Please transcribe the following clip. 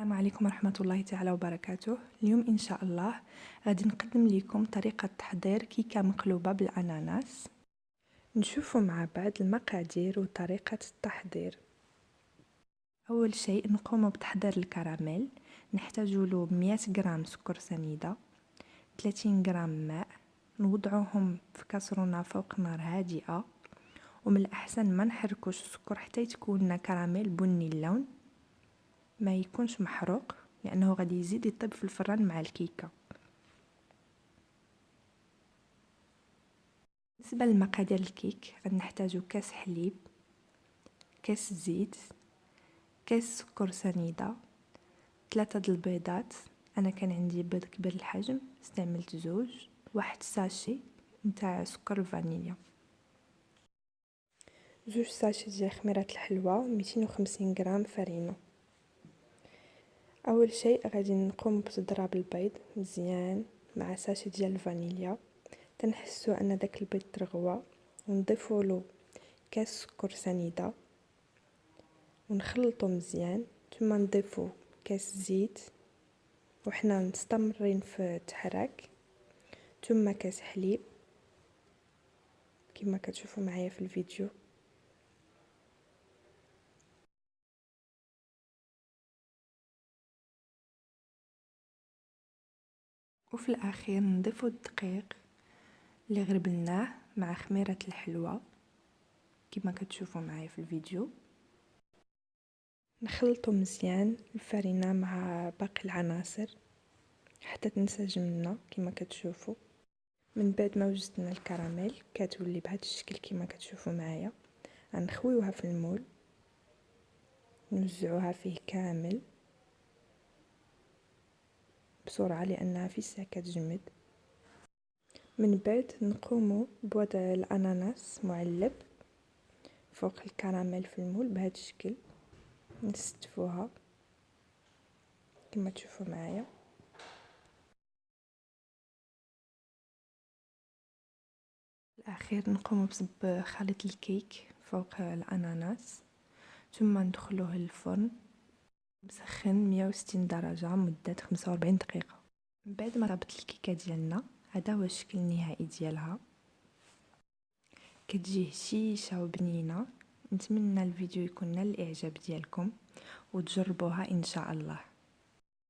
السلام عليكم ورحمة الله تعالى وبركاته. اليوم إن شاء الله غادي نقدم لكم طريقة تحضير كيكة مقلوبة بالأناناس. نشوفوا مع بعض المقادير وطريقة التحضير. أول شيء نقوم بتحضير الكراميل. نحتاج له 100 غرام سكر سنيدة، 30 غرام ماء، نوضعوهم في كاسرونة فوق نار هادئة، ومن الأحسن ما نحركوش السكر حتى يتكون كراميل بني اللون، ما يكونش محروق لانه غادي يزيد يطيب في الفران مع الكيكه. بالنسبه لمقادير الكيك غنحتاجو كاس حليب، كاس زيت، كاس سكر سنيده، 3 د البيضات، انا كان عندي بيض كبير الحجم استعملت 2، واحد ساشي نتاع سكر الفانيليا، 2 ساشي ديال خميره الحلوى، 250 غرام فرينه. اول شيء غادي نقوم بتضراب البيض مزيان مع ساشي ديال الفانيليا، تنحسو ان داك البيض ترغوى، ونضيفو له كاس سكر سنيده ونخلطو مزيان، ثم نضيفو كاس زيت وحنا مستمرين في التحراك، ثم كاس حليب كما كتشوفوا معايا في الفيديو. وفي الاخير نضيفو الدقيق اللي غربلناه مع خميره الحلوى كما كتشوفوا معايا في الفيديو. نخلطو مزيان الفرينه مع باقي العناصر حتى تنسجم لنا كما كتشوفوا. من بعد ما وجدنا الكراميل كتولي بهذا الشكل كما كتشوفوا معايا. غنخويوها في المول، نوزعوها فيه كامل بسرعه لانها في الساعه كتجمد. من بعد نقوموا بوضع الاناناس معلب فوق الكراميل في المول بهذا الشكل، نستفوها كما تشوفوا معايا. الأخير نقوم بصب خليط الكيك فوق الأناناس، ثم ندخلوه للفرن مسخن 160 درجة مدة 45 دقيقة. من بعد ما طابت الكيكة ديالنا هذا هو الشكل النهائي ديالها، كتجي هشيشة وبنينة. نتمنى الفيديو يكون نال الاعجاب ديالكم وتجربوها ان شاء الله.